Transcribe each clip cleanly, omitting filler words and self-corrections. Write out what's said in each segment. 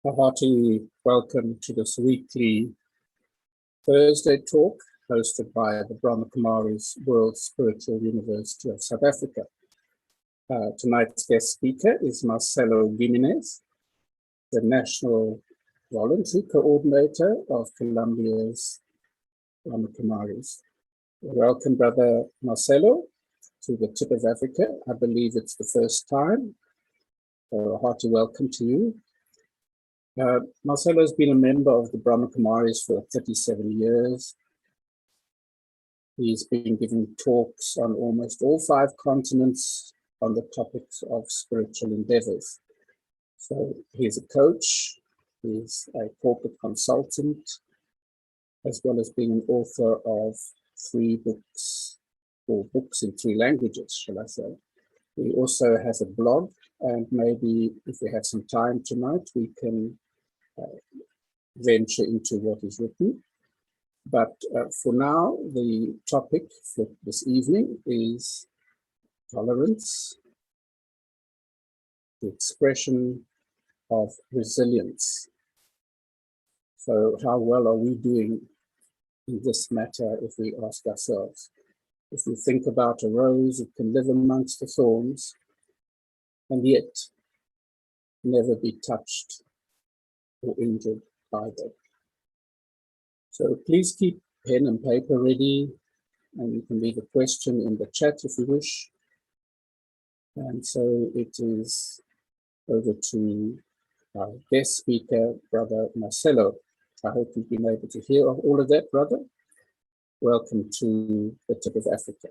A hearty welcome to this weekly Thursday talk hosted by the Brahma Kumaris World Spiritual University of South Africa. Tonight's guest speaker is Marcelo Gimenez, the National Voluntary Coordinator of Colombia's Brahma Kumaris. Welcome, Brother Marcelo, to the tip of Africa. I believe it's the first time. So a hearty welcome to you. Marcelo has been a member of the Brahma Kumaris for 37 years. He's been giving talks on almost all 5 continents on the topics of spiritual endeavors. So he's a coach, he's a corporate consultant, as well as being an author of 3 books, or books in 3 languages, shall I say. He also has a blog, and maybe if we have some time tonight, we can venture into what is written. But for now, the topic for this evening is tolerance, the expression of resilience. So how well are we doing in this matter if we ask ourselves? If we think about a rose, it can live amongst the thorns and yet never be touched or injured by them. So please keep pen and paper ready, and you can leave a question in the chat if you wish. And so it is over to our guest speaker, Brother Marcelo. I hope you've been able to hear all of that, brother. Welcome to the tip of Africa.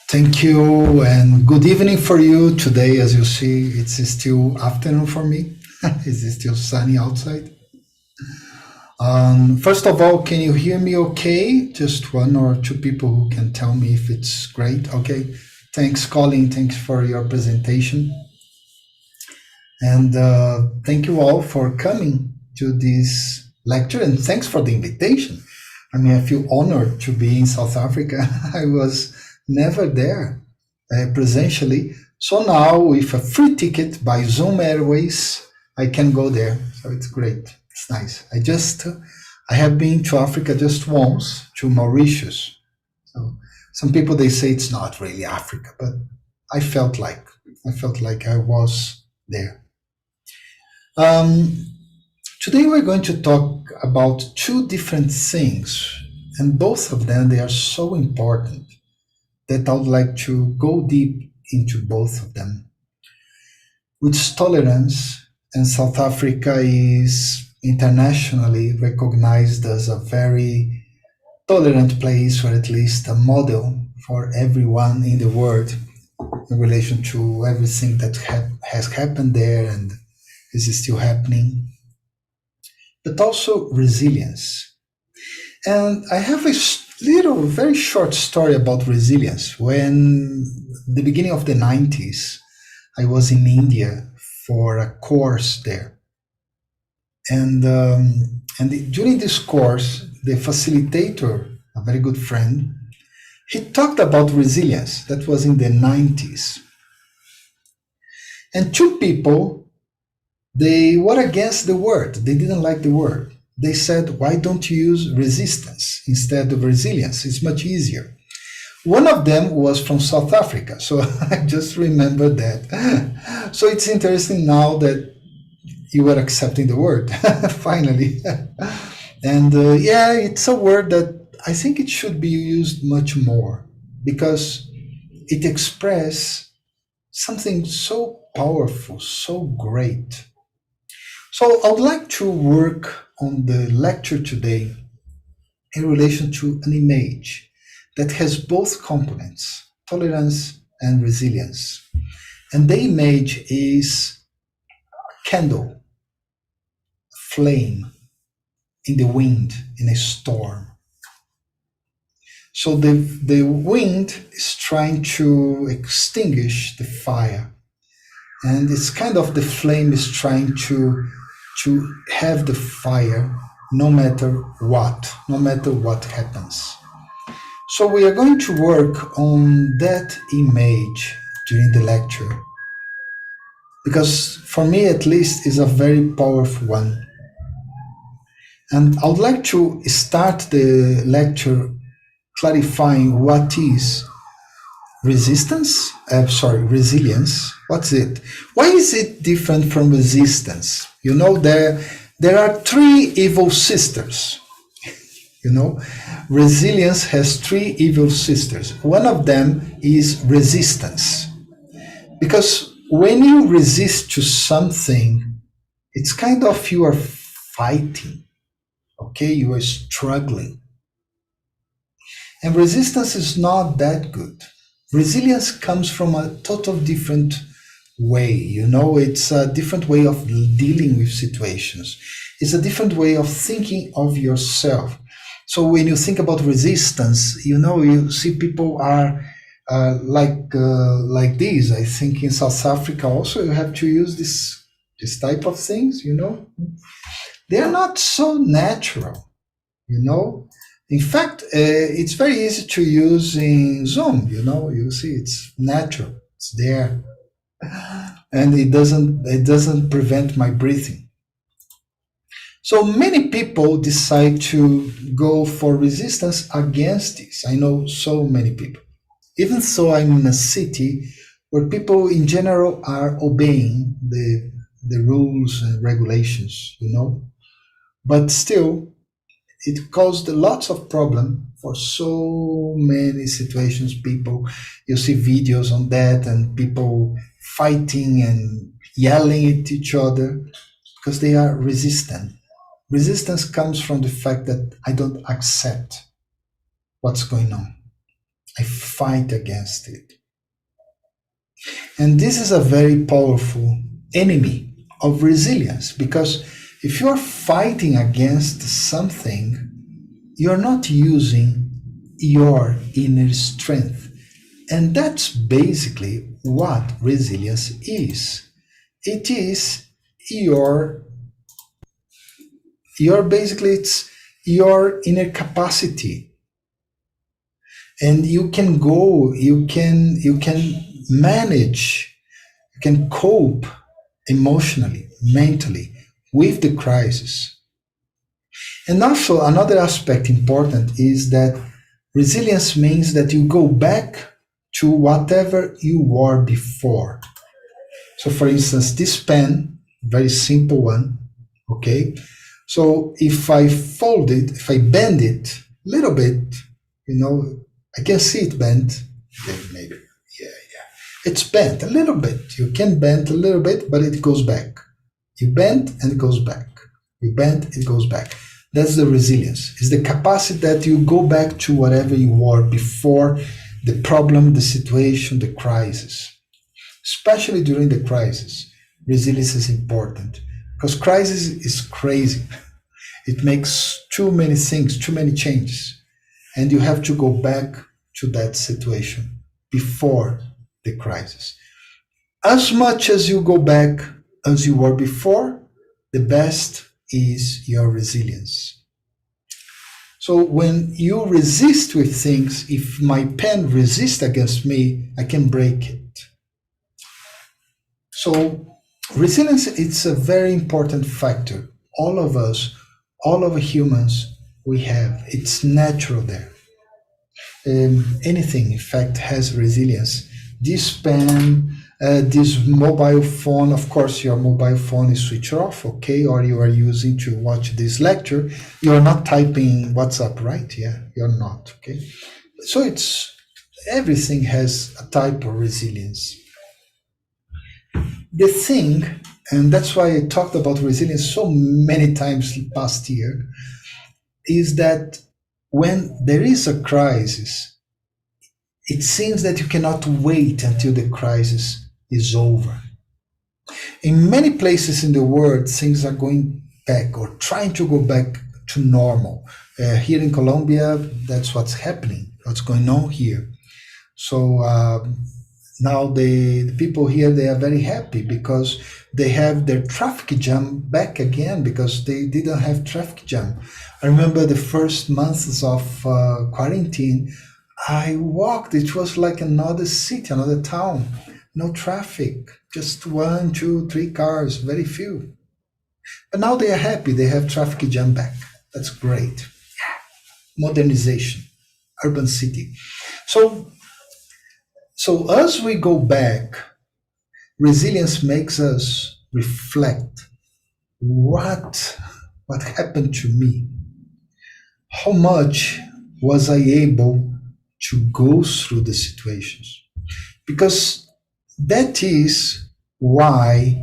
Thank you, and good evening for you. Today, as you see, it's still afternoon for me. It's still sunny outside. First of all, can you hear me okay? Just 1 or 2 people who can tell me if it's great. Okay, thanks, Colin. Thanks for your presentation. And thank you all for coming to this lecture, and thanks for the invitation. I mean, I feel honored to be in South Africa. I was never there presentially. So now with a free ticket by Zoom Airways, I can go there. So it's great. It's nice. I have been to Africa just once, to Mauritius. So some people, they say it's not really Africa, but I felt like I was there. Today we're going to talk about 2 different things, and both of them, they are so important that I would like to go deep into both of them. Which is tolerance, and South Africa is internationally recognized as a very tolerant place, or at least a model for everyone in the world in relation to everything that has happened there and is still happening. But also resilience. And I have a little, very short story about resilience. When the beginning of the 90s, I was in India for a course there. And during this course, the facilitator, a very good friend, he talked about resilience. That was in the 90s. And 2 people, they were against the word. They didn't like the word. They said, why don't you use resistance instead of resilience? It's much easier. One of them was from South Africa, so I just remembered that. So it's interesting now that you are accepting the word, finally. And yeah, it's a word that I think it should be used much more, because it expresses something so powerful, so great. So I would like to work on the lecture today in relation to an image that has both components, tolerance and resilience. And the image is a candle, a flame in the wind, in a storm. So the wind is trying to extinguish the fire. And it's kind of the flame is trying to have the fire no matter what happens. So we are going to work on that image during the lecture. because for me at least is a very powerful one. And I would like to start the lecture clarifying what is resilience. What's it? Why is it different from resistance? There are three evil sisters. Resilience has three evil sisters. One of them is resistance. Because when you resist to something, it's kind of you are fighting, okay? You are struggling. And resistance is not that good. Resilience comes from a total different way. It's a different way of dealing with situations. It's a different way of thinking of yourself. So when you think about resistance, you see people are like these. I think in South Africa also you have to use this type of things. They are not so natural. In fact, it's very easy to use in Zoom. You see, it's natural. It's there, and it doesn't prevent my breathing. So many people decide to go for resistance against this. I know so many people. Even so, I'm in a city where people in general are obeying the rules and regulations. But still, it caused lots of problem for so many situations. You see videos on that, and people fighting and yelling at each other because they are resistant. Resistance comes from the fact that I don't accept what's going on. I fight against it. And this is a very powerful enemy of resilience, because if you're fighting against something, you're not using your inner strength. And that's basically what resilience is. It is it's your inner capacity. And you can manage, you can cope emotionally, mentally with the crisis. And also another aspect important is that resilience means that you go back to whatever you were before. So for instance, this pen, very simple one, okay? So if I fold it, if I bend it a little bit, I can see it bent. Maybe, yeah. It's bent a little bit. You can bend a little bit, but it goes back. You bend and it goes back. You bend, it goes back. That's the resilience. It's the capacity that you go back to whatever you were before the problem, the situation, the crisis. Especially during the crisis, resilience is important, because crisis is crazy. It makes too many things, too many changes. And you have to go back to that situation before the crisis. As much as you go back as you were before, the best is your resilience. So when you resist with things, if my pen resists against me, I can break it. So resilience, it's a very important factor. All of us, all of humans, we have. It's natural there. Anything, in fact, has resilience. This pen, this mobile phone, of course, your mobile phone is switched off, okay, or you are using to watch this lecture. You are not typing WhatsApp, right? Yeah, you're not, okay. So everything has a type of resilience. The thing, and that's why I talked about resilience so many times last year, is that when there is a crisis, it seems that you cannot wait until the crisis is over. In many places in the world, things are going back or trying to go back to normal. Here in Colombia, that's what's happening, what's going on here. So now the people here, they are very happy because they have their traffic jam back again, because they didn't have traffic jam. I remember the first months of quarantine, I walked, it was like another city, another town. no traffic, just one, two, three cars, very few. But now they are happy, they have traffic jam back. That's great. Modernization, urban city. So, so as we go back, resilience makes us reflect what what happened to me. How much was I able to go through the situations? Because that is why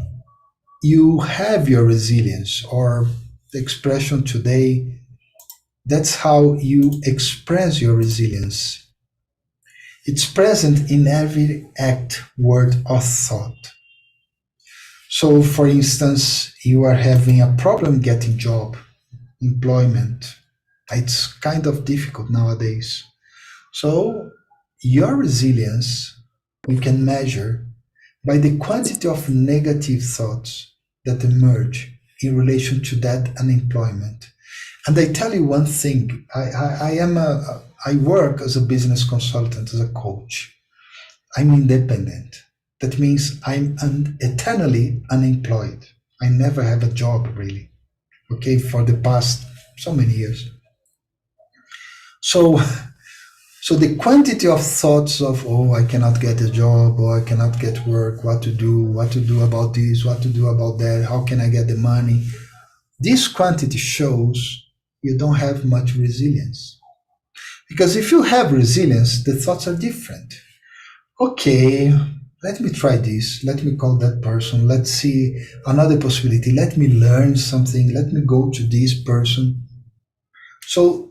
you have your resilience, or the expression today, that's how you express your resilience. It's present in every act, word, or thought. So, for instance, you are having a problem getting job, employment. It's kind of difficult nowadays. So, your resilience you can measure by the quantity of negative thoughts that emerge in relation to that unemployment. And I tell you one thing: I work as a business consultant, as a coach. I'm independent. That means I'm eternally unemployed. I never have a job really. Okay, for the past so many years. So so the quantity of thoughts of, oh, I cannot get a job, or I cannot get work, what to do about this, what to do about that, how can I get the money? This quantity shows you don't have much resilience. Because if you have resilience, the thoughts are different. Okay, let me try this, let me call that person, let's see another possibility, let me learn something, let me go to this person. So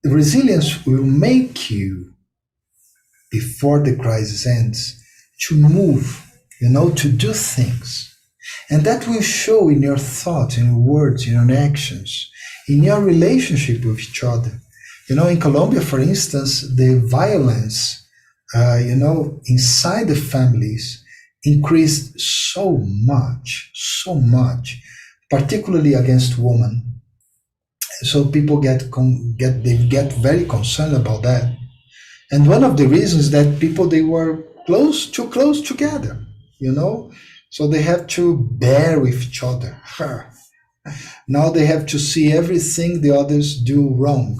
resilience will make you, before the crisis ends, to move, to do things. And that will show in your thoughts, in your words, in your actions, in your relationship with each other. In Colombia, for instance, the violence, inside the families increased so much, particularly against women. So people get very concerned about that. And one of the reasons that people, they were too close together, so they have to bear with each other. Now they have to see everything the others do wrong.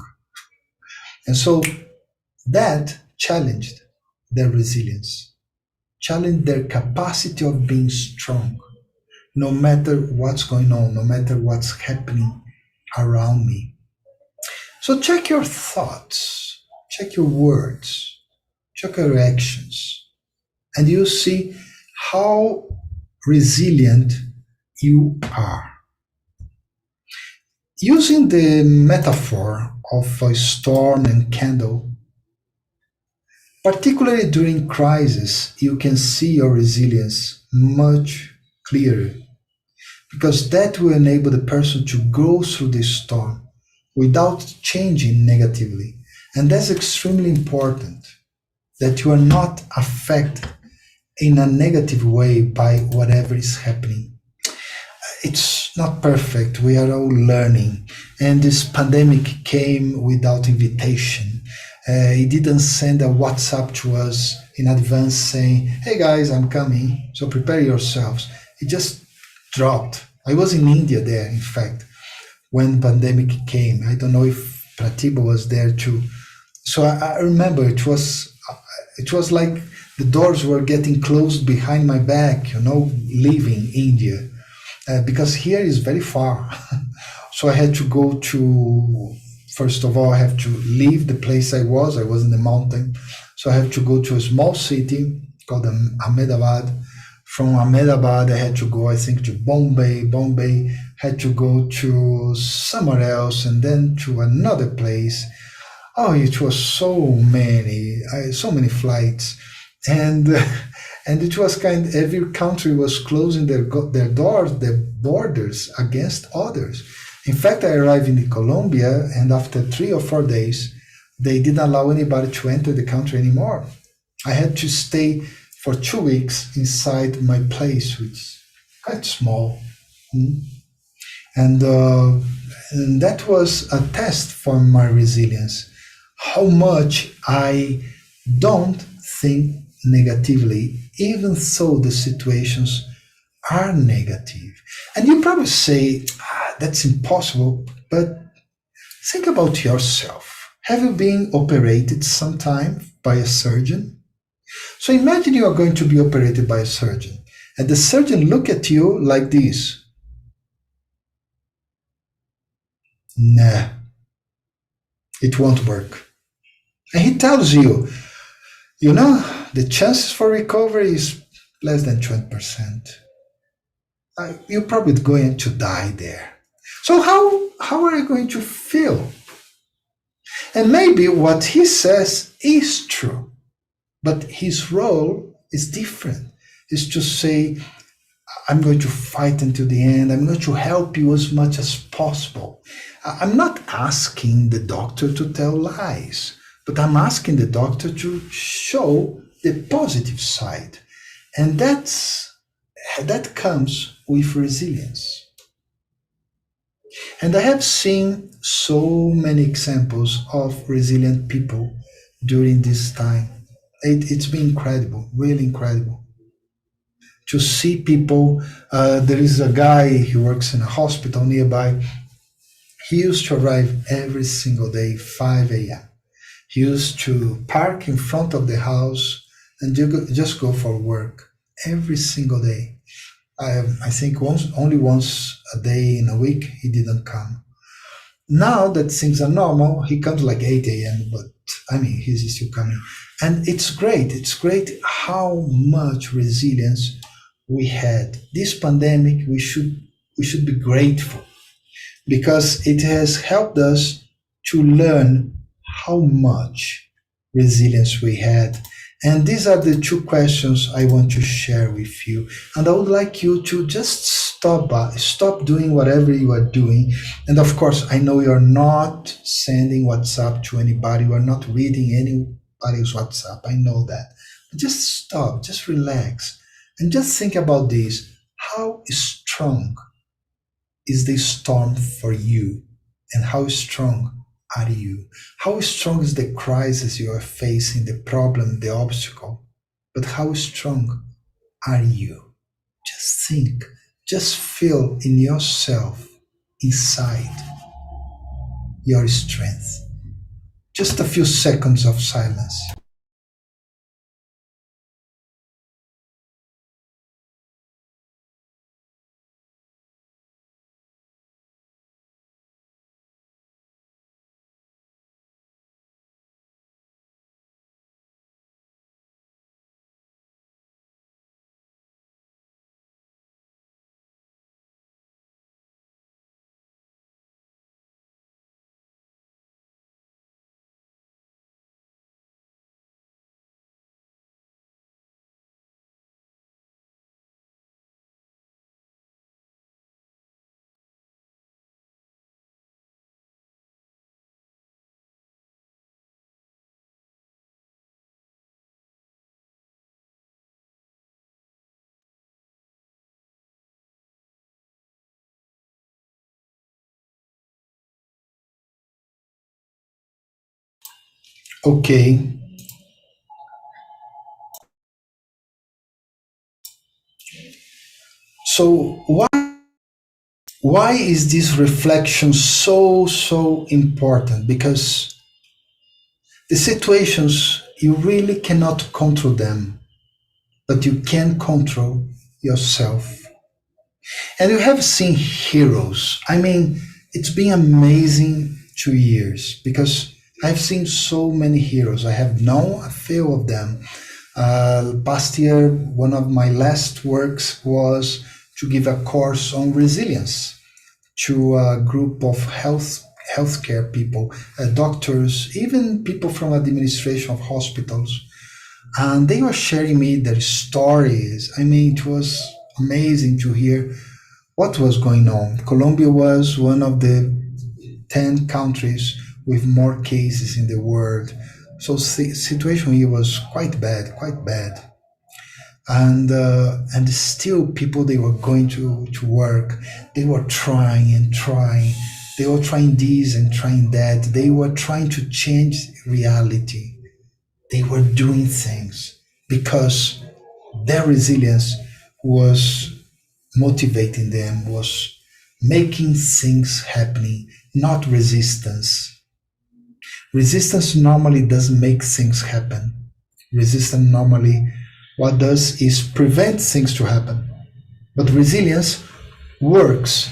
And so that challenged their resilience, challenged their capacity of being strong, no matter what's going on, no matter what's happening around me. So check your thoughts, check your words, check your actions, and you see how resilient you are. Using the metaphor of a storm and candle, particularly during crisis, you can see your resilience much clearer, because that will enable the person to go through the storm without changing negatively. And that's extremely important, that you are not affected in a negative way by whatever is happening. It's not perfect. We are all learning. And this pandemic came without invitation. He didn't send a WhatsApp to us in advance saying, hey guys, I'm coming, so prepare yourselves. It just dropped. I was in India there, in fact, when pandemic came. I don't know if Pratibha was there too. So I remember it was like the doors were getting closed behind my back, leaving India. Because here is very far. So I had to go to, first of all, I have to leave the place I was in the mountain. So I have to go to a small city called Ahmedabad. From Ahmedabad, I had to go, I think, to Bombay. Bombay had to go to somewhere else, and then to another place. Oh, it was so many flights. And it was every country was closing their doors, their borders against others. In fact, I arrived in Colombia, and after 3 or 4 days, they didn't allow anybody to enter the country anymore. I had to stay for 2 weeks inside my place, which is quite small. And that was a test for my resilience. How much I don't think negatively, even though the situations are negative. And you probably say, that's impossible, but think about yourself. Have you been operated sometime by a surgeon? So imagine you are going to be operated by a surgeon, and the surgeon look at you like this. Nah, it won't work. And he tells you, you know, the chances for recovery is less than 20%. You're probably going to die there. So how are you going to feel? And maybe what he says is true, but his role is different. Is to say, I'm going to fight until the end. I'm going to help you as much as possible. I'm not asking the doctor to tell lies, but I'm asking the doctor to show the positive side. And that comes with resilience. And I have seen so many examples of resilient people during this time. It's been incredible, really incredible. To see people, there is a guy, he works in a hospital nearby. He used to arrive every single day, 5 a.m. He used to park in front of the house and just go for work every single day. I think only once a day in a week he didn't come. Now that things are normal, he comes like 8 a.m., but I mean, he's still coming. And it's great. It's great how much resilience we had. This pandemic, we should be grateful because it has helped us to learn how much resilience we had. And these are the two questions I want to share with you. And I would like you to just stop doing whatever you are doing. And of course, I know you're not sending WhatsApp to anybody. We're not reading anybody's WhatsApp. I know that. But just stop, just relax, and just think about this. How strong is the storm for you? And how strong are you? How strong is the crisis you are facing, the problem, the obstacle? But how strong are you? Just think, just feel in yourself, inside, your strength. Just a few seconds of silence. Okay, so why is this reflection so important? Because the situations, you really cannot control them, but you can control yourself. And you have seen heroes. I mean, it's been amazing 2 years because I've seen so many heroes. I have known a few of them. Past year, one of my last works was to give a course on resilience to a group of healthcare people, doctors, even people from administration of hospitals, and they were sharing me their stories. I mean, it was amazing to hear what was going on. Colombia was one of the 10 countries with more cases in the world. So the situation here was quite bad, quite bad. And still people, they were going to work. They were trying and trying. They were trying this and trying that. They were trying to change reality. They were doing things. because their resilience was motivating them, was making things happening, not resistance. Resistance normally doesn't make things happen. Resistance normally what does is prevent things to happen. But resilience works,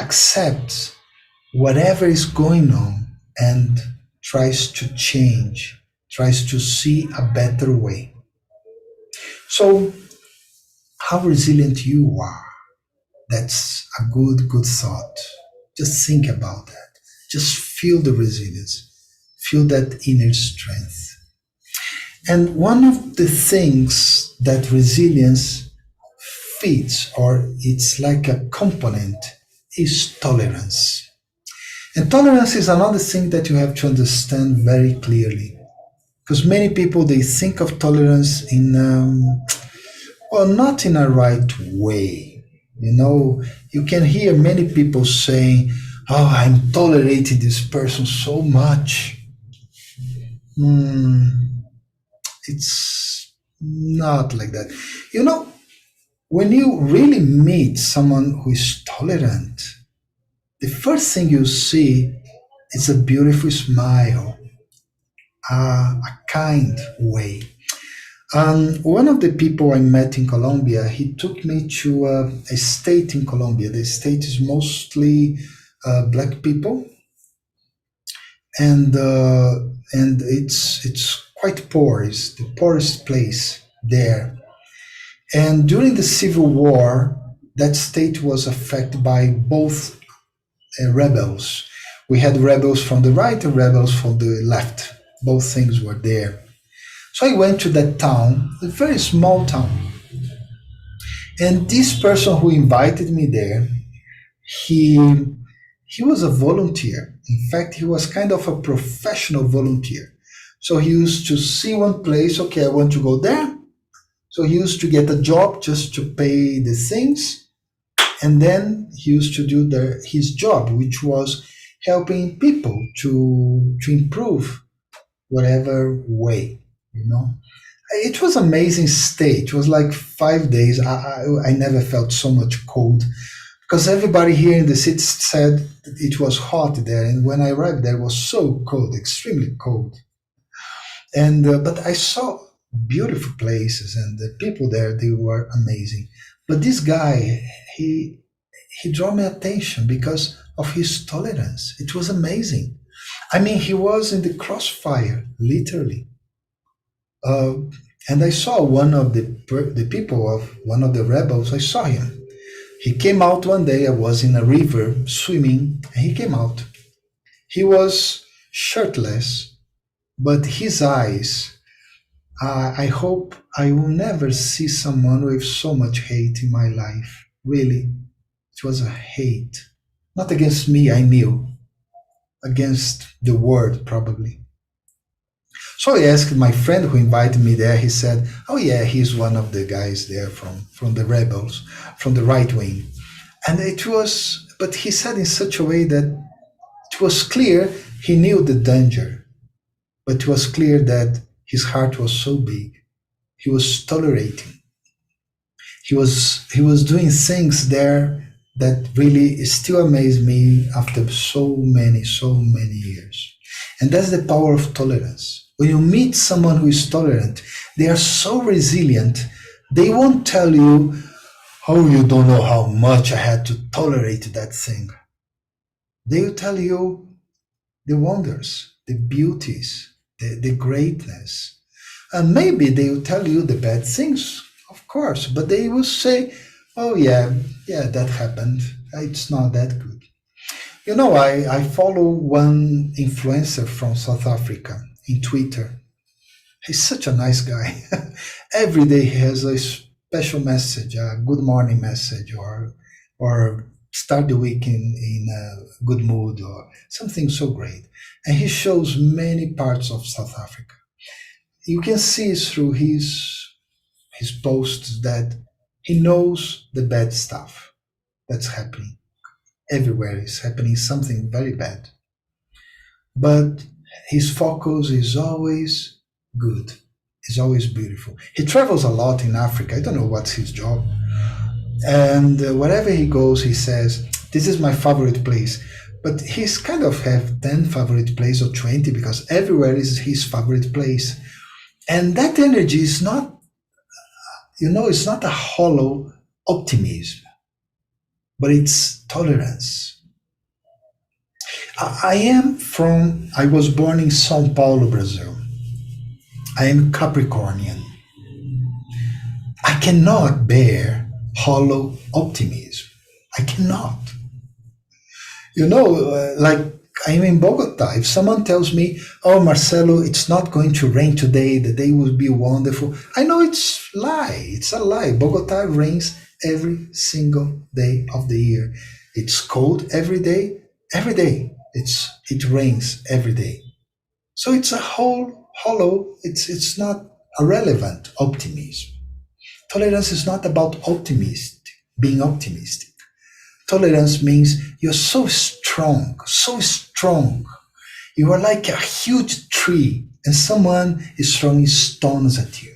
accepts whatever is going on and tries to change, tries to see a better way. So, how resilient you are, that's a good thought. Just think about that. Just feel the resilience, feel that inner strength. And one of the things that resilience fits, or it's like a component, is tolerance. And tolerance is another thing that you have to understand very clearly. Because many people they think of tolerance in well, not in a right way. You know, you can hear many people saying, "Oh, I'm tolerating this person so much." Hmm, it's not like that. You know, when you really meet someone who is tolerant, the first thing you see is a beautiful smile, a kind way. One of the people I met in Colombia, he took me to a state in Colombia. The state is mostly black people, and it's quite poor. It's the poorest place there. And during the civil war, that state was affected by both rebels. We had rebels from the right and rebels from the left. Both things were there. So I went to that town, a very small town. And this person who invited me there, he he was a volunteer. In fact, he was kind of a professional volunteer. So he used to see one place, okay, I want to go there. So he used to get a job just to pay the things, and then he used to do his job, which was helping people to improve whatever way, you know. It was amazing stay. It was like 5 days. I never felt so much cold because everybody here in the city said that it was hot there, and when I arrived there, it was so cold, extremely cold. And but I saw beautiful places, and the people there they were amazing. But this guy, he drew my attention because of his tolerance. It was amazing. I mean, he was in the crossfire, literally. Uh, and I saw one of the people of one of the rebels. I saw him. He came out one day. I was in a river swimming, and he came out. He was shirtless, but his eyes. I hope I will never see someone with so much hate in my life. Really, it was a hate, not against me. I knew against the world probably. So I asked my friend who invited me there. He said, "Oh yeah, he's one of the guys there from the rebels, from the right wing." And it was, but he said in such a way that it was clear he knew the danger, but it was clear that his heart was so big. He was tolerating. He was doing things there that really still amaze me after so many years. And that's the power of tolerance. When you meet someone who is tolerant, they are so resilient. They won't tell you, "Oh, you don't know how much I had to tolerate that thing." They will tell you the wonders, the beauties, the greatness. And maybe they will tell you the bad things, of course, but they will say, "Oh, yeah, yeah, that happened. It's not that good." You know, I follow one influencer from South Africa in Twitter. He's such a nice guy. Every day he has a special message, a good morning message, or start the week in a good mood, or something so great. And he shows many parts of South Africa. You can see through his posts that he knows the bad stuff that's happening. Everywhere is happening something very bad. But his focus is always good. is always beautiful. He travels a lot in Africa. I don't know what's his job. And wherever he goes, he says, "This is my favorite place." But he's kind of have 10 favorite place or 20 because everywhere is his favorite place. And that energy is not, it's not a hollow optimism, but it's tolerance. I was born in Sao Paulo, Brazil. I am Capricornian. I cannot bear hollow optimism. I cannot. Like I'm in Bogota. If someone tells me, "Oh, Marcelo, it's not going to rain today, the day will be wonderful," I know it's lie. It's a lie. Bogota rains every single day of the year. It's cold every day. Every day. It rains every day. So it's a whole hollow. It's not a relevant optimism. Tolerance is not about being optimistic. Tolerance means you're so strong, so strong. You are like a huge tree and someone is throwing stones at you.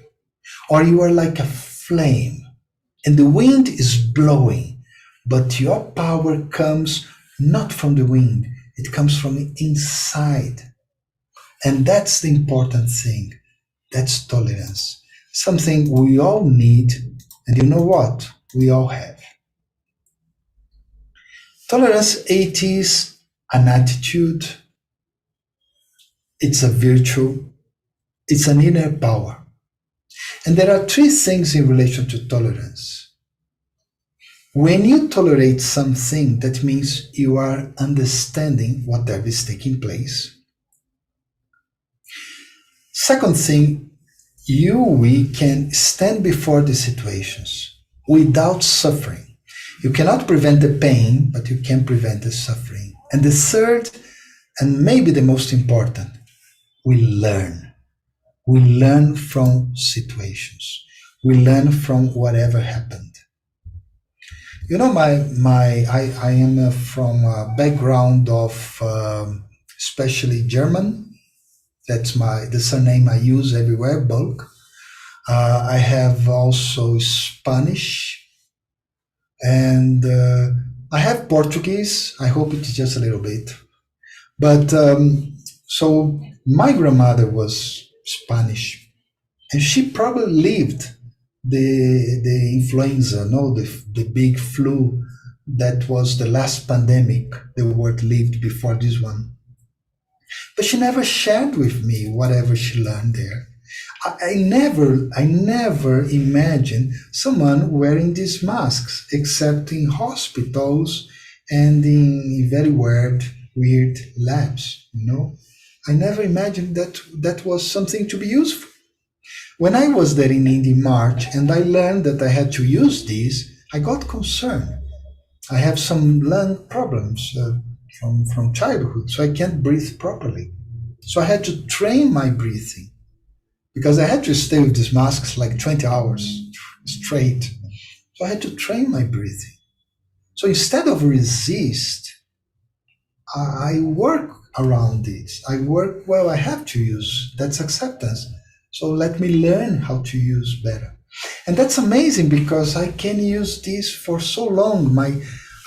Or you are like a flame and the wind is blowing, but your power comes not from the wind, it comes from inside. And that's the important thing. That's tolerance. Something we all need, and you know what? We all have. Tolerance, it is an attitude, it's a virtue, it's an inner power. And there are three things in relation to tolerance. When you tolerate something, that means you are understanding whatever is taking place. Second thing, we can stand before the situations without suffering. You cannot prevent the pain, but you can prevent the suffering. And the third, and maybe the most important, we learn. We learn from situations. We learn from whatever happened. I am from a background of especially German. That's the surname I use everywhere, bulk. I have also Spanish, and I have Portuguese. I hope it's just a little bit. But so my grandmother was Spanish, and she probably lived the influenza, no, the big flu that was the last pandemic the world lived before this one. But she never shared with me whatever she learned there. I never imagined someone wearing these masks except in hospitals and in very weird labs, I never imagined that was something to be useful. When I was there in Indy March and I learned that I had to use these, I got concerned. I have some lung problems from childhood, so I can't breathe properly. So I had to train my breathing because I had to stay with these masks like 20 hours straight. So I had to train my breathing. So instead of resist, I work around it. I have to use, that's acceptance. So let me learn how to use better. And that's amazing because I can use this for so long.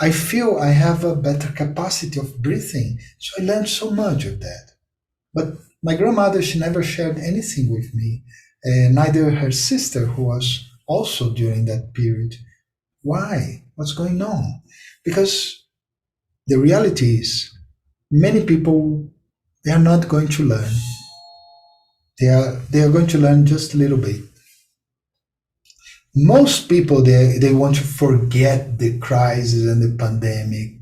I feel I have a better capacity of breathing. So I learned so much of that. But my grandmother, she never shared anything with me. Neither her sister, who was also during that period. Why? What's going on? Because the reality is, many people, they are not going to learn. They are going to learn just a little bit. Most people, they want to forget the crisis and the pandemic.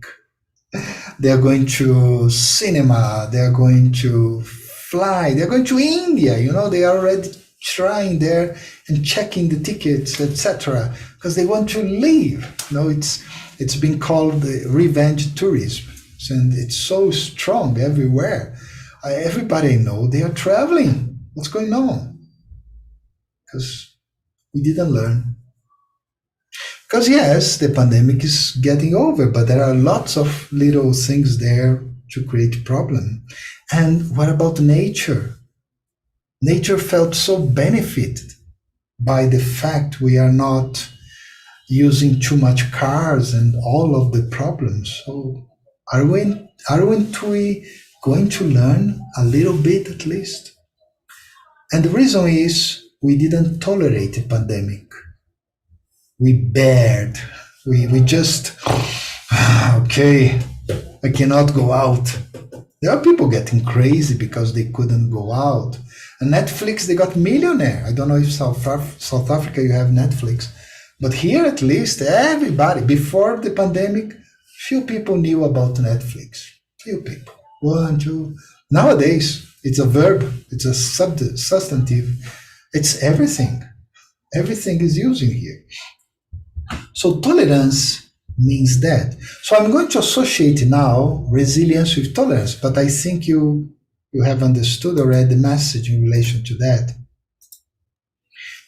They are going to cinema. They are going to fly. They are going to India. They are already trying there and checking the tickets, etc. Because they want to leave. It's been called the revenge tourism, and it's so strong everywhere. Everybody know they are traveling. What's going on? Because we didn't learn. Because yes, the pandemic is getting over, but there are lots of little things there to create problem. And what about nature? Nature felt so benefited by the fact we are not using too much cars and all of the problems. So aren't we going to learn a little bit at least? And the reason is we didn't tolerate the pandemic. We bared. We just okay, I cannot go out. There are people getting crazy because they couldn't go out. And Netflix, they got millionaire. I don't know if South Africa you have Netflix, but here at least everybody, before the pandemic, few people knew about Netflix. Few people. One, two. Nowadays, it's a verb, it's a substantive, it's everything. Everything is using here. So tolerance means that. So I'm going to associate now resilience with tolerance, but I think you have understood already the message in relation to that.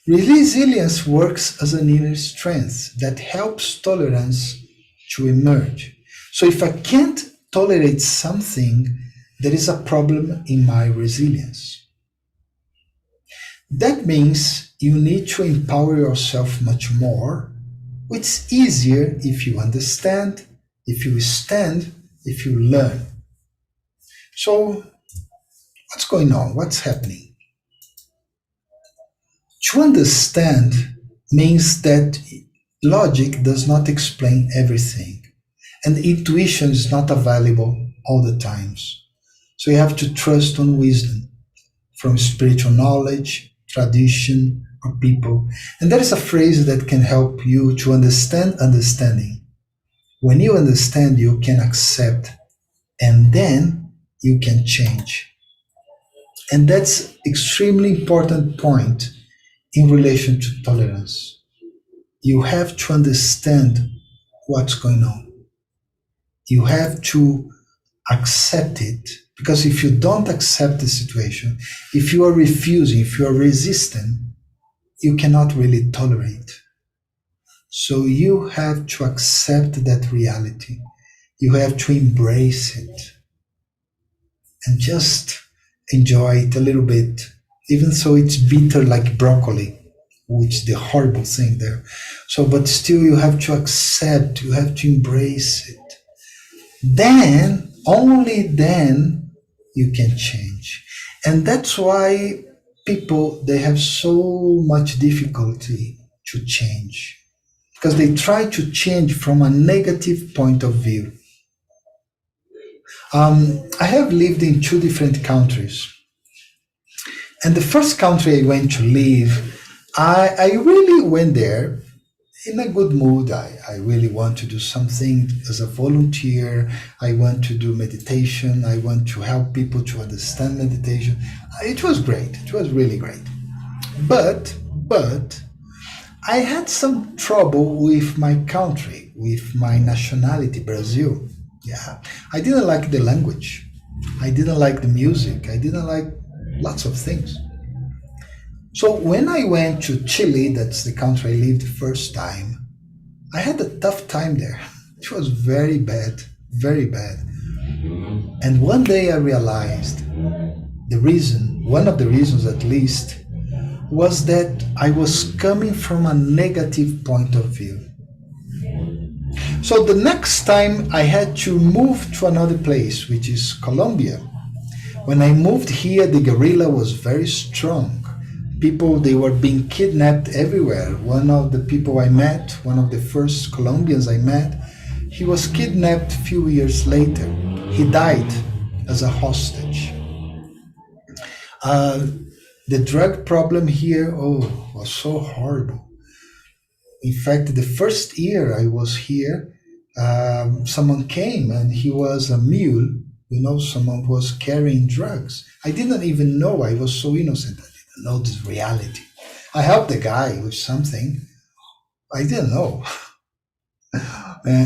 Resilience works as an inner strength that helps tolerance to emerge. So if I can't tolerate something, there is a problem in my resilience. That means you need to empower yourself much more. It's easier if you understand, if you stand, if you learn. So, what's going on? What's happening? To understand means that logic does not explain everything, and intuition is not available all the times. So you have to trust on wisdom from spiritual knowledge, tradition, or people. And there is a phrase that can help you to understand understanding. When you understand, you can accept, and then you can change. And that's extremely important point in relation to tolerance. You have to understand what's going on. You have to accept it, because if you don't accept the situation, if you are refusing, if you are resisting, you cannot really tolerate. So you have to accept that reality. You have to embrace it and just enjoy it a little bit, even though it's bitter like broccoli, which is the horrible thing there. So, but still you have to accept, you have to embrace it. Then, only then, you can change. And that's why people, they have so much difficulty to change, because they try to change from a negative point of view. I have lived in two different countries. And the first country I went to live, I really went there in a good mood. I really want to do something as a volunteer. I want to do meditation. I want to help people to understand meditation. It was great. It was really great. But I had some trouble with my country, with my nationality, Brazil. Yeah, I didn't like the language. I didn't like the music. I didn't like lots of things. So when I went to Chile, that's the country I lived the first time, I had a tough time there. It was very bad, very bad. And one day I realized one of the reasons at least, was that I was coming from a negative point of view. So the next time I had to move to another place, which is Colombia. When I moved here, the guerrilla was very strong. People, they were being kidnapped everywhere. One of the people I met, one of the first Colombians I met, he was kidnapped a few years later. He died as a hostage. The drug problem here, was so horrible. In fact, the first year I was here, someone came and he was a mule. Someone was carrying drugs. I didn't even know. I was so innocent. I didn't know this reality. I helped the guy with something. I didn't know.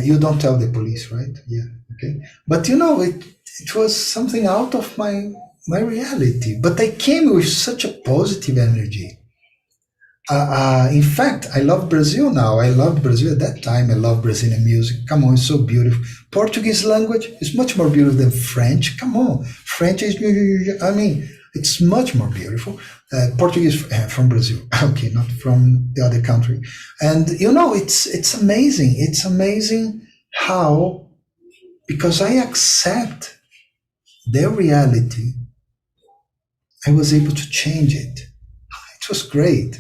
You don't tell the police, right? Yeah, okay. But it was something out of my reality. But I came with such a positive energy. In fact, I love Brazil now. I loved Brazil at that time. I love Brazilian music. Come on, it's so beautiful. Portuguese language is much more beautiful than French. Come on, French is. It's much more beautiful. Portuguese from Brazil, okay, not from the other country. And it's amazing. It's amazing how, because I accept their reality, I was able to change it. It was great.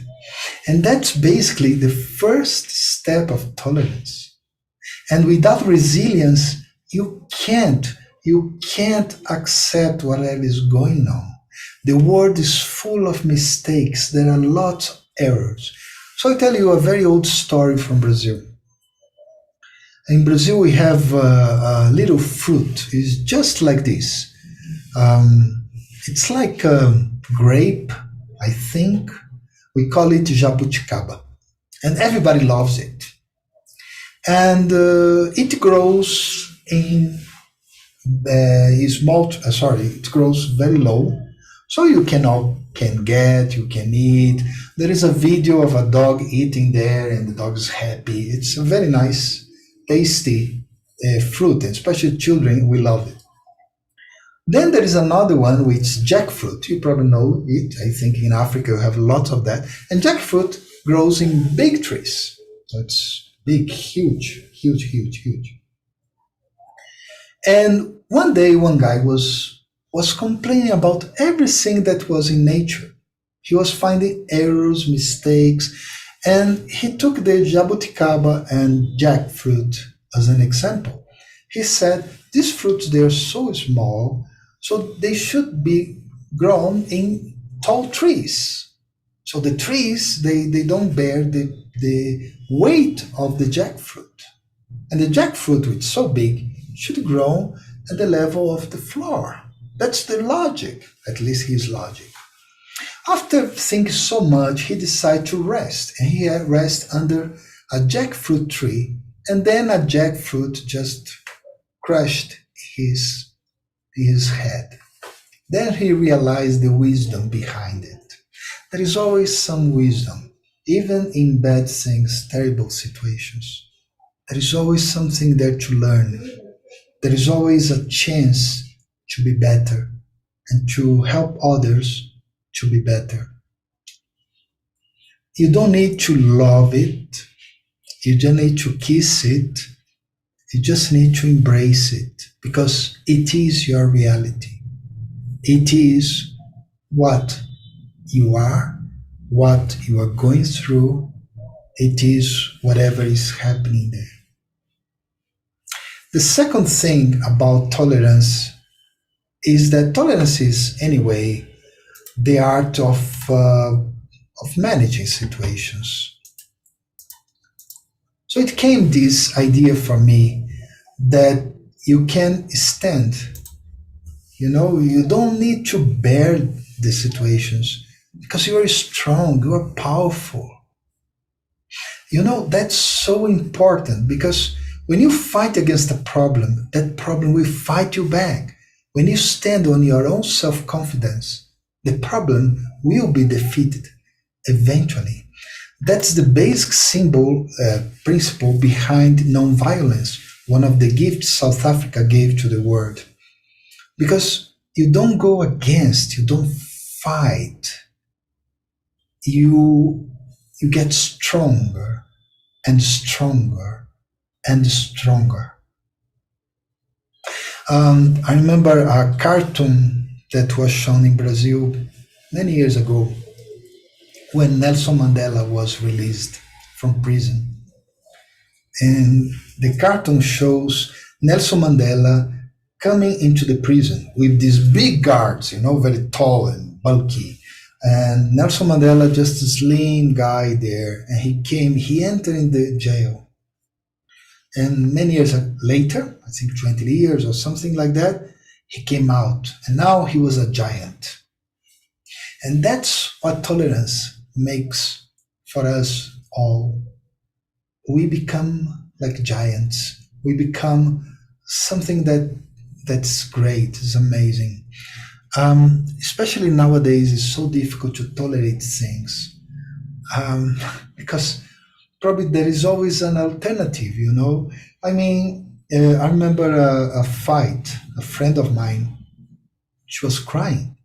And that's basically the first step of tolerance. And without resilience, you can't accept whatever is going on. The world is full of mistakes. There are lots of errors. So I tell you a very old story from Brazil. In Brazil, we have a little fruit. It's just like this. It's like a grape, I think. We call it jabuticaba, and everybody loves it. And it grows in small. Sorry, it grows very low, so you can eat. There is a video of a dog eating there, and the dog is happy. It's a very nice, tasty fruit, and especially children we love it. Then there is another one which is jackfruit. You probably know it. I think in Africa we have lots of that. And jackfruit grows in big trees. So it's big, huge, huge, huge, huge. And one day one guy was complaining about everything that was in nature. He was finding errors, mistakes, and he took the jabuticaba and jackfruit as an example. He said, these fruits, they are so small, so they should be grown in tall trees. So the trees, they don't bear the weight of the jackfruit. And the jackfruit, which is so big, should grow at the level of the floor. That's the logic, at least his logic. After thinking so much, he decided to rest. And he rested under a jackfruit tree, and then a jackfruit just crushed his head. Then he realized the wisdom behind it. There is always some wisdom, even in bad things, terrible situations. There is always something there to learn. There is always a chance to be better and to help others to be better. You don't need to love it. You don't need to kiss it. You just need to embrace it because it is your reality. It is what you are, what you are going through. It is whatever is happening there. The second thing about tolerance is that tolerance is, anyway, the art of managing situations. So it came this idea for me that you can stand. You don't need to bear the situations because you are strong, you are powerful. That's so important because when you fight against a problem, that problem will fight you back. When you stand on your own self-confidence, the problem will be defeated eventually. That's the basic principle behind nonviolence, one of the gifts South Africa gave to the world. Because you don't go against, you don't fight. You get stronger and stronger and stronger. I remember a cartoon that was shown in Brazil many years ago when Nelson Mandela was released from prison. And the cartoon shows Nelson Mandela coming into the prison with these big guards, very tall and bulky. And Nelson Mandela, just a slim guy there, and he entered in the jail. And many years later, I think 20 years or something like that, he came out. And now he was a giant. And that's what tolerance makes for us all. We become like giants. We become something that's great, is amazing. Especially nowadays, it's so difficult to tolerate things because probably there is always an alternative. I I remember a fight. A friend of mine, she was crying.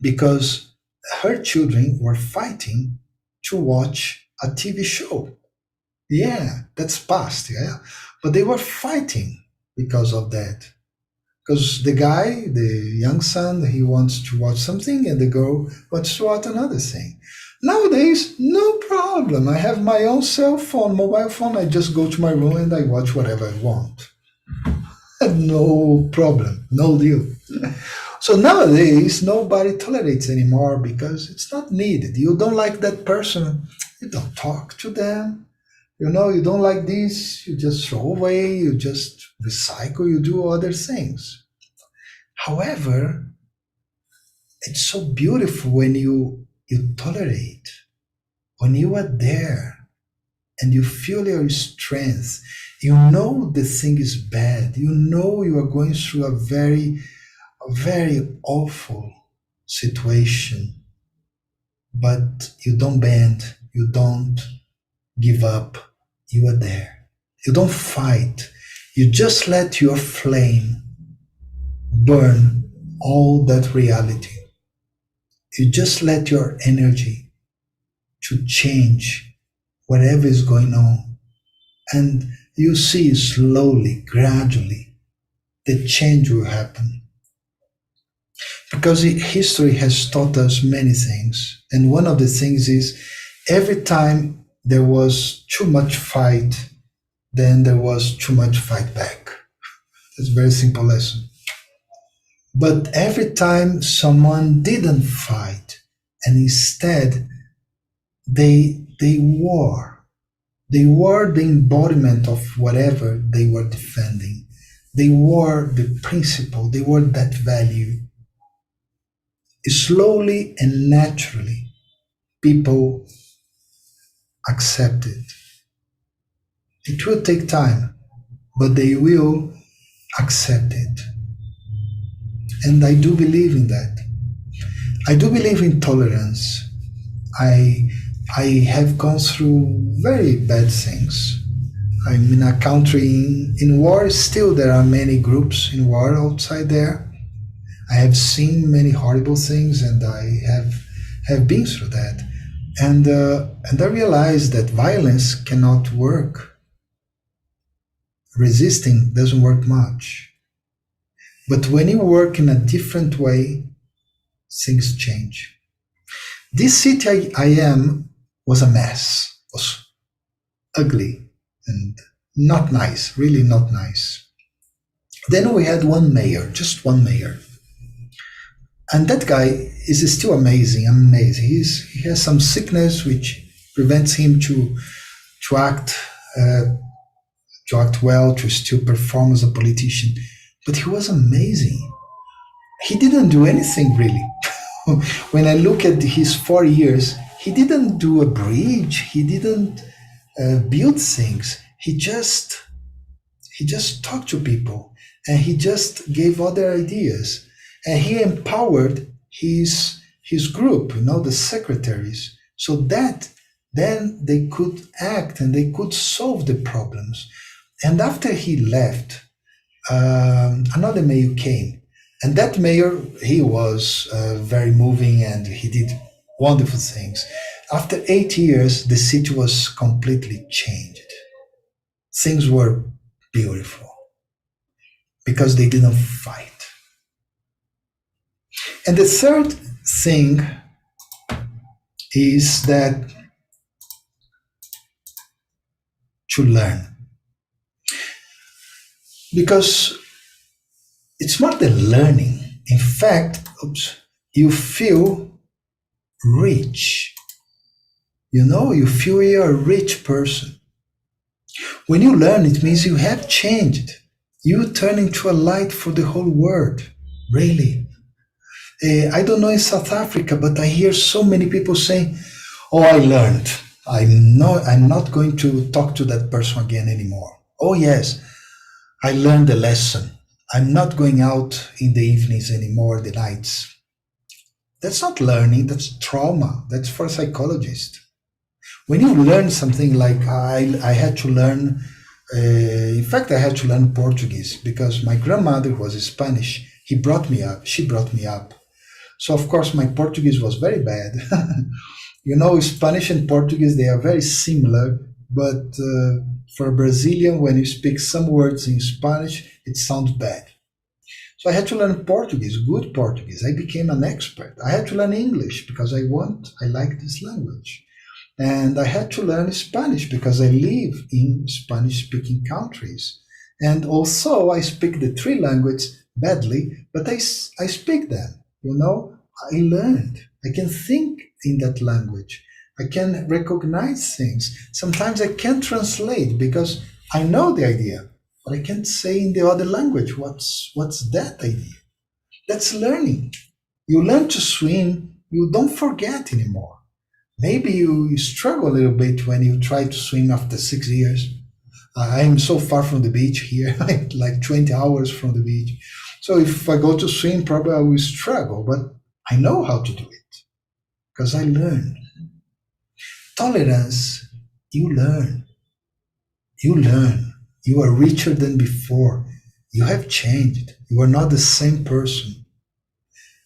because her children were fighting to watch a TV show. Yeah, that's past, yeah. But they were fighting because of that. Because the guy, the young son, he wants to watch something and the girl wants to watch another thing. Nowadays, no problem. I have my own cell phone, mobile phone. I just go to my room and I watch whatever I want. No problem, no deal. So nowadays, nobody tolerates anymore because it's not needed. You don't like that person, you don't talk to them. You don't like this, you just throw away, you just recycle, you do other things. However, it's so beautiful when you tolerate, when you are there and you feel your strength. You know the thing is bad. You know you are going through a very awful situation, but you don't bend, you don't give up. You are there. You don't fight. You just let your flame burn all that reality. You just let your energy to change whatever is going on. And you see slowly, gradually, the change will happen. Because history has taught us many things. And one of the things is every time there was too much fight, then there was too much fight back. That's a very simple lesson. But every time someone didn't fight and instead they were, they were the embodiment of whatever they were defending. They were the principle, they were that value. Slowly and naturally, people accept it. It will take time, but they will accept it. And I do believe in that. I do believe in tolerance. I have gone through very bad things. I'm in a country in war. Still, there are many groups in war outside there. I have seen many horrible things, and I have been through that. And I realized that violence cannot work. Resisting doesn't work much. But when you work in a different way, things change. This city I am was a mess, was ugly and not nice, really not nice. Then we had one mayor, just one mayor. And that guy is still amazing, amazing. He has some sickness which prevents him to act well, to still perform as a politician. But he was amazing. He didn't do anything really. When I look at his 4 years, he didn't do a bridge. He didn't build things. He just talked to people, and he just gave other ideas, and he empowered his group, the secretaries, so that then they could act and they could solve the problems. And after he left, another mayor came, and that mayor, he was very moving and he did wonderful things. After 8 years, the city was completely changed. Things were beautiful because they didn't fight. And the third thing is that to learn. Because it's more than learning. In fact, you feel rich. You feel you're a rich person. When you learn, it means you have changed. You turn into a light for the whole world, really. I don't know in South Africa, but I hear so many people saying, "Oh, I learned. I'm not going to talk to that person again anymore. Oh yes, I learned the lesson. I'm not going out in the evenings anymore, the nights." That's not learning, that's trauma. That's for a psychologist. When you learn something like I had to learn, in fact, I had to learn Portuguese because my grandmother was Spanish. She brought me up. So of course my Portuguese was very bad. You know, Spanish and Portuguese, they are very similar, but for a Brazilian, when you speak some words in Spanish, it sounds bad. So I had to learn Portuguese, good Portuguese. I became an expert. I had to learn English because I like this language. And I had to learn Spanish because I live in Spanish speaking countries. And also, I speak the three languages badly, but I speak them. You know, I learned. I can think in that language. I can recognize things. Sometimes I can't translate because I know the idea, but I can't say in the other language what's that idea. That's learning. You learn to swim, you don't forget anymore. Maybe you struggle a little bit when you try to swim after 6 years. I am so far from the beach here, like 20 hours from the beach. So if I go to swim, probably I will struggle, but I know how to do it because I learn. Tolerance, you learn. You learn. You are richer than before. You have changed. You are not the same person.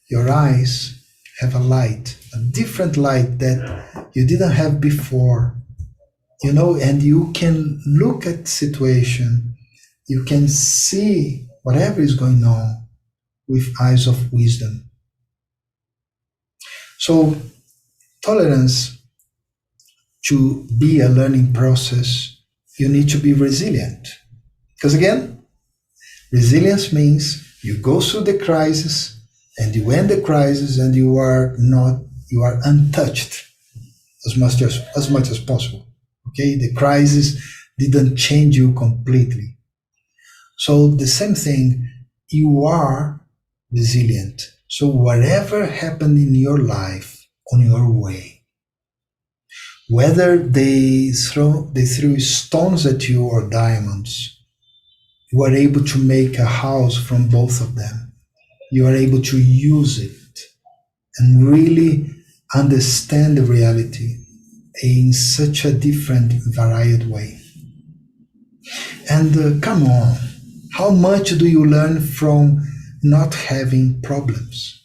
Your eyes have a light, a different light that you didn't have before. You know, and you can look at the situation, you can see whatever is going on with eyes of wisdom. So tolerance, to be a learning process, you need to be resilient. Because again, resilience means you go through the crisis and you end the crisis and you are untouched as much as possible. Okay, the crisis didn't change you completely. So the same thing, you are resilient. So whatever happened in your life on your way, whether they threw stones at you or diamonds, you are able to make a house from both of them. You are able to use it and really understand the reality in such a different, varied way. And come on, how much do you learn from not having problems?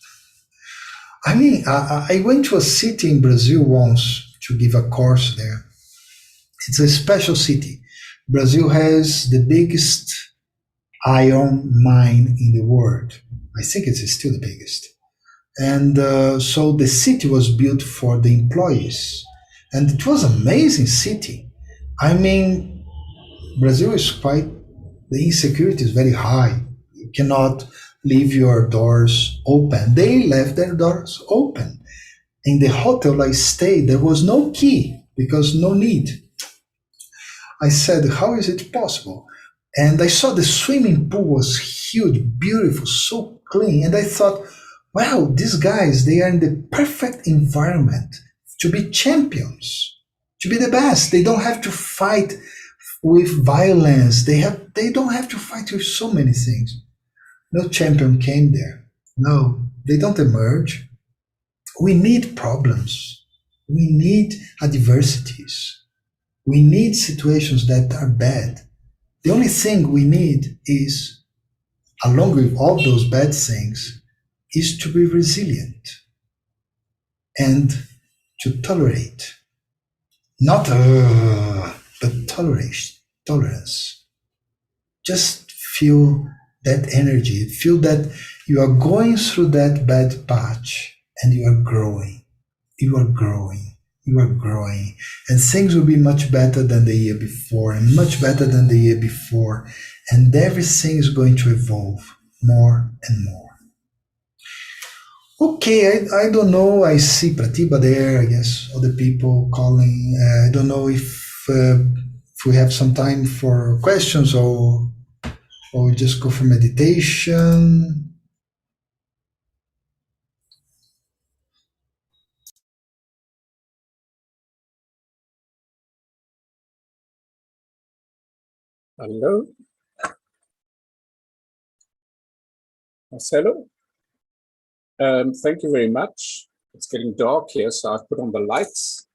I mean, I went to a city in Brazil once to give a course there. It's a special city. Brazil has the biggest iron mine in the world. I think it's still the biggest. And so the city was built for the employees. And it was an amazing city. I mean, Brazil is quite, the insecurity is very high. You cannot leave your doors open. They left their doors open. In the hotel I stayed, there was no key because no need. I said, how is it possible? And I saw the swimming pool was huge, beautiful, so clean. And I thought, wow, these guys, they are in the perfect environment to be champions, to be the best. They don't have to fight with violence. They don't have to fight with so many things. No champion came there. No, they don't emerge. We need problems. We need adversities. We need situations that are bad. The only thing we need is, along with all those bad things, is to be resilient and to tolerate. Not, but tolerance. Just feel that energy. Feel that you are going through that bad patch and you are growing. You are growing. You are growing. And things will be much better than the year before and much better than the year before. And everything is going to evolve more and more. Okay, I don't know. I see Pratibha there, I guess, other people calling. I don't know if we have some time for questions or we just go for meditation. Hello, Marcelo. Thank you very much. It's getting dark here, so I've put on the lights.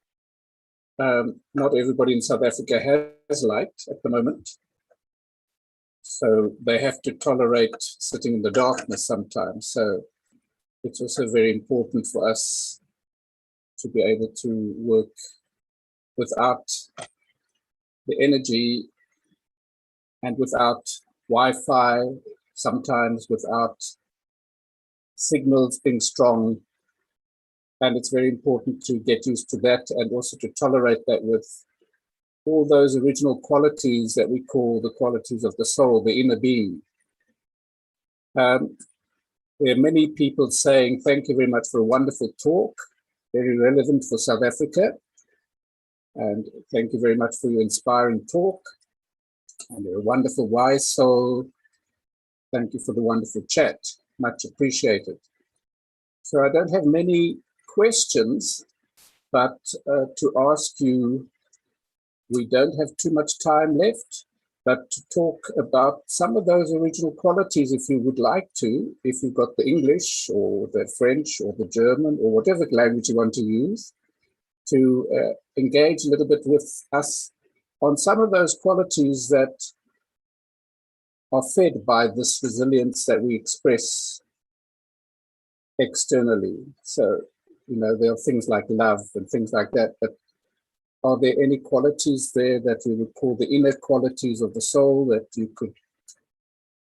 Not everybody in South Africa has light at the moment, so they have to tolerate sitting in the darkness sometimes. So it's also very important for us to be able to work without the energy and without Wi-Fi, sometimes without signals being strong. And it's very important to get used to that and also to tolerate that with all those original qualities that we call the qualities of the soul, the inner being. There are many people saying, thank you very much for a wonderful talk, very relevant for South Africa. And thank you very much for your inspiring talk. And you're a wonderful, wise soul. Thank you for the wonderful chat. Much appreciated. So I don't have many questions, but to ask you, we don't have too much time left, but to talk about some of those original qualities, if you would like to, if you've got the English or the French or the German or whatever language you want to use, to engage a little bit with us on some of those qualities that are fed by this resilience that we express externally. So, there are things like love and things like that, but are there any qualities there that we would call the inner qualities of the soul that you could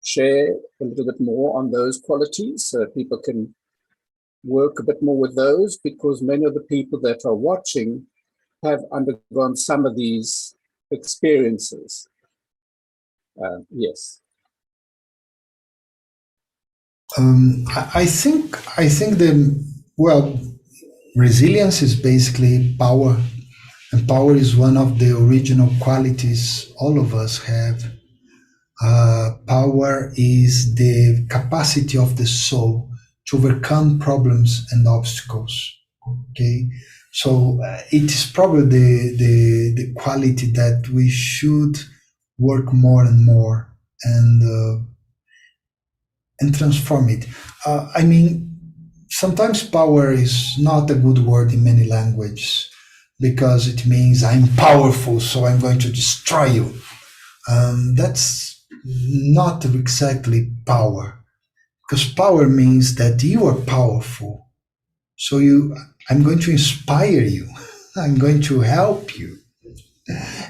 share a little bit more on those qualities so that people can work a bit more with those? Because many of the people that are watching have undergone some of these experiences. Yes. I think resilience is basically power, and power is one of the original qualities all of us have. Power is the capacity of the soul to overcome problems and obstacles. Okay, so it is probably the quality that we should work more and more and transform it. Sometimes power is not a good word in many languages because it means I'm powerful, so I'm going to destroy you. That's not exactly power, because power means that you are powerful. So I'm going to inspire you. I'm going to help you.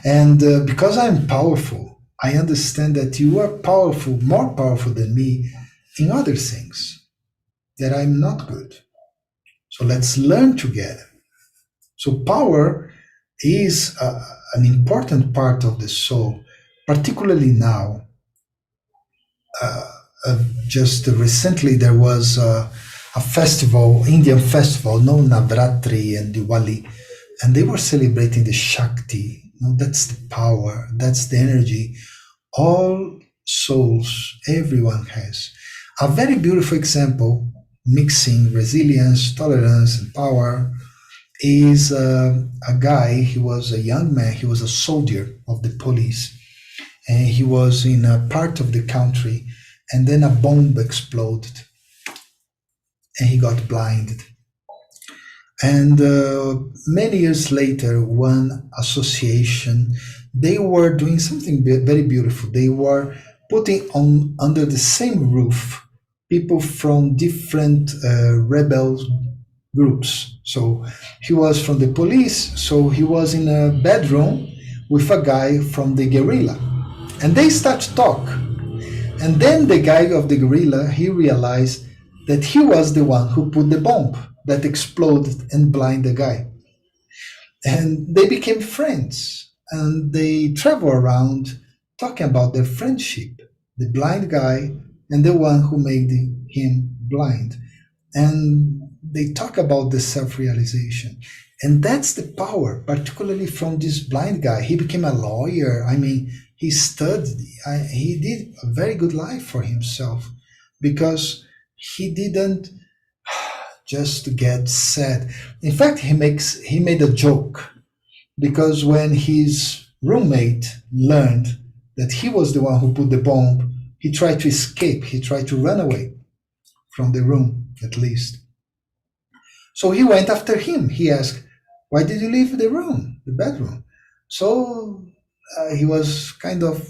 And because I'm powerful, I understand that you are powerful, more powerful than me in other things that I'm not good. So let's learn together. So power is an important part of the soul, particularly now. Just recently, there was a festival, Indian festival, known Navratri and Diwali, and they were celebrating the Shakti. That's the power, that's the energy. All souls, everyone has. A very beautiful example, mixing resilience, tolerance, and power, is a guy. He was a young man, he was a soldier of the police, and he was in a part of the country, and then a bomb exploded, and he got blinded. And many years later, one association, they were doing something very beautiful. They were putting on under the same roof people from different rebel groups. So he was from the police, so he was in a bedroom with a guy from the guerrilla, and they start to talk. And then the guy of the guerrilla, he realized that he was the one who put the bomb that exploded and blinded the guy. And they became friends, and they travel around talking about their friendship, the blind guy and the one who made him blind. And they talk about the self-realization. And that's the power, particularly from this blind guy. He became a lawyer. He studied. He did a very good life for himself because he didn't just get sad. In fact, he made a joke because when his roommate learned that he was the one who put the bomb, he tried to escape. He tried to run away from the room, at least. So he went after him. He asked, "Why did you leave the room, the bedroom?" So he was kind of.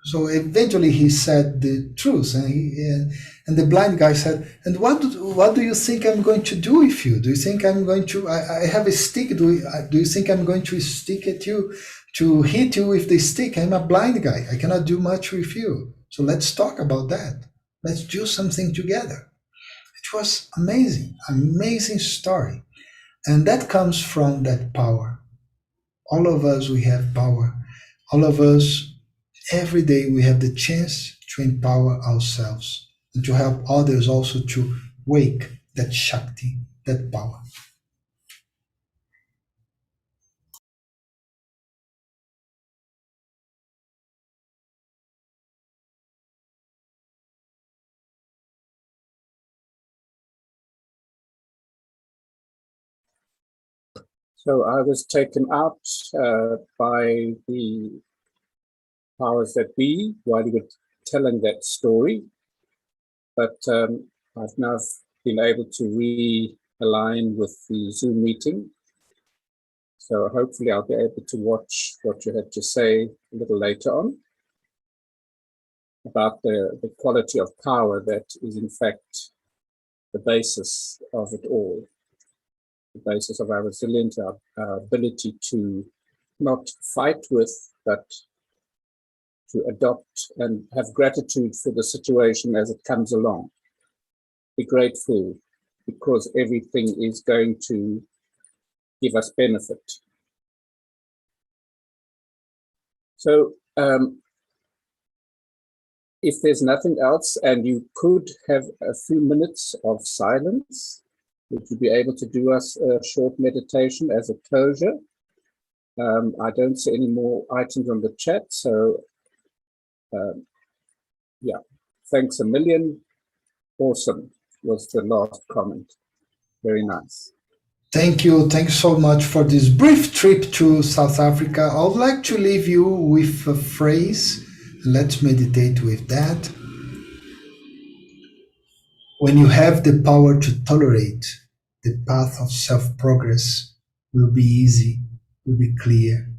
So eventually he said the truth, And the blind guy said, "And what do you think I'm going to do with you? Do you think I'm going to? I have a stick. Do you think I'm going to stick at you, to hit you with the stick? I'm a blind guy. I cannot do much with you. So let's talk about that. Let's do something together." It was amazing, amazing story, and that comes from that power. All of us, we have power. All of us, every day, we have the chance to empower ourselves and to help others also to wake that Shakti, that power. So I was taken out by the powers that be while you were telling that story, but I've now been able to realign with the Zoom meeting. So hopefully I'll be able to watch what you had to say a little later on about the quality of power that is in fact the basis of it all, the basis of our resilience, our ability to not fight with, but to adopt and have gratitude for the situation as it comes along. Be grateful because everything is going to give us benefit. So if there's nothing else and you could have a few minutes of silence, would you be able to do us a short meditation as a closure? I don't see any more items on the chat, so yeah, thanks a million. Awesome was the last comment. Very nice. Thank you. Thanks so much for this brief trip to South Africa. I would like to leave you with a phrase. Let's meditate with that. When you have the power to tolerate, the path of self-progress will be easy, will be clear.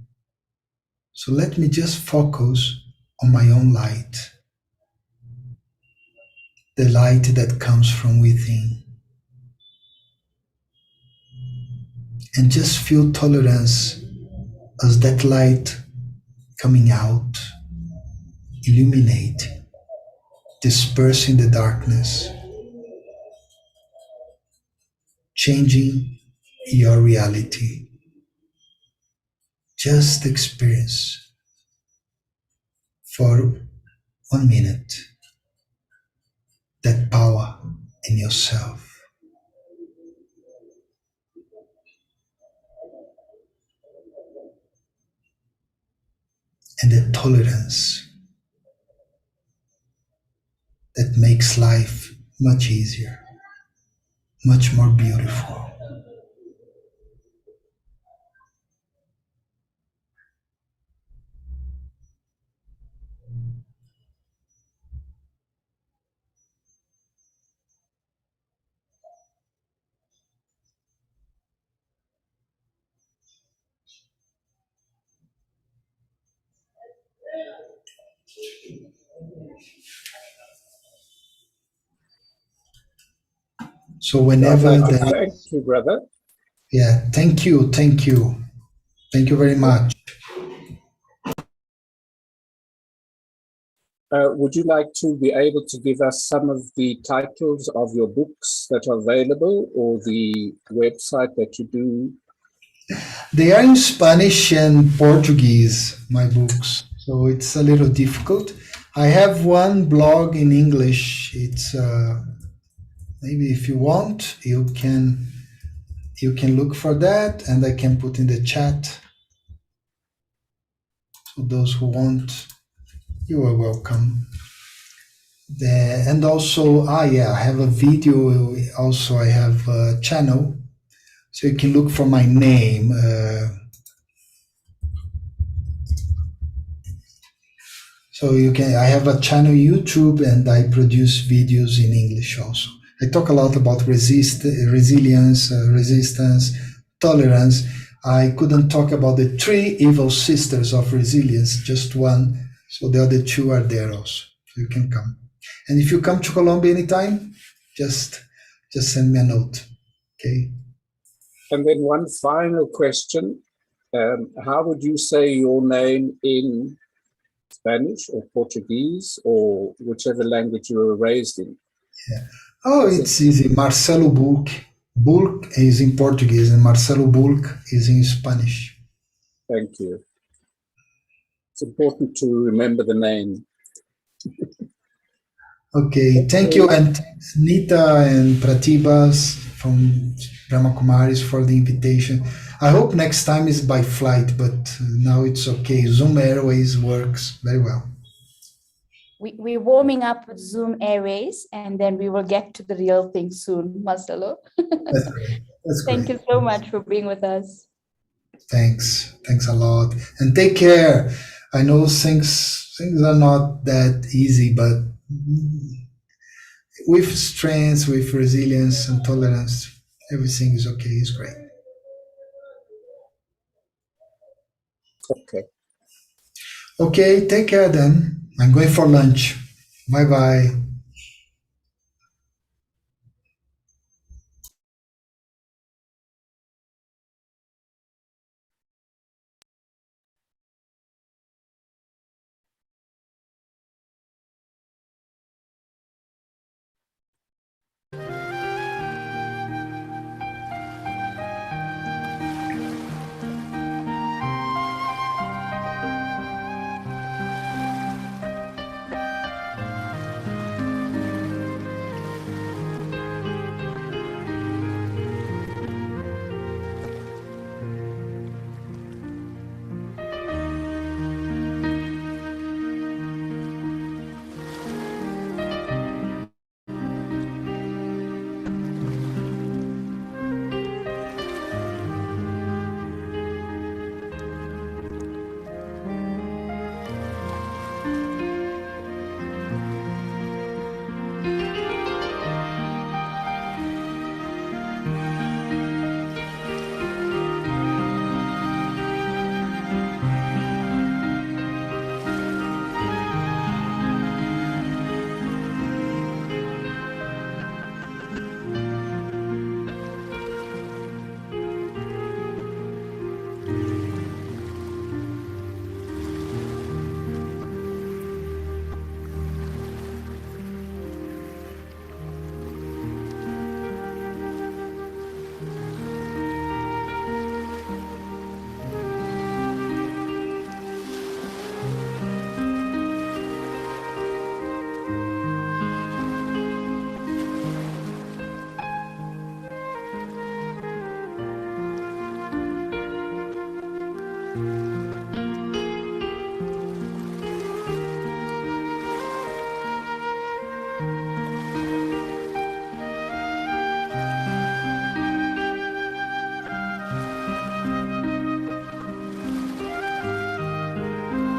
So let me just focus on my own light, the light that comes from within, and just feel tolerance as that light coming out, illuminate, dispersing the darkness, changing your reality. Just experience for 1 minute that power in yourself. And the tolerance that makes life much easier, much more beautiful. So So I'd whenever like to there, thank you, brother. yeah, thank you, thank you, thank you very much. Would you like to be able to give us some of the titles of your books that are available or the website that you do? They are in Spanish and Portuguese, my books, so it's a little difficult. I have one blog in English. It's maybe if you want, you can look for that, and I can put in the chat. So those who want, you are welcome. And also, yeah, I have a video. Also, I have a channel, so you can look for my name. So you can. I have a channel YouTube, and I produce videos in English also. I talk a lot about resilience, resistance, tolerance. I couldn't talk about the three evil sisters of resilience, just one. So the other two are there also. So you can come. And if you come to Colombia anytime, just just send me a note. Okay. And then one final question. How would you say your name in Spanish or Portuguese or whichever language you were raised in? Oh, Is it? it's easy. Marcelo Bulk. Bulk is in Portuguese and Marcelo Bulk is in Spanish. Thank you. It's important to remember the name. Okay, thank you, Okay. and thanks Nita and Pratibas from Brahma Kumaris for the invitation. I hope next time is by flight, but now it's okay. Zoom Airways works very well. We're warming up with Zoom Airways, and then we will get to the real thing soon, Marcelo. That's great. That's Thank great. you so much for being with us. Thanks. Thanks a lot. And take care. I know things are not that easy, but with strength, with resilience and tolerance, everything is okay. It's great. Okay. Okay, take care then. I'm going for lunch. Bye bye.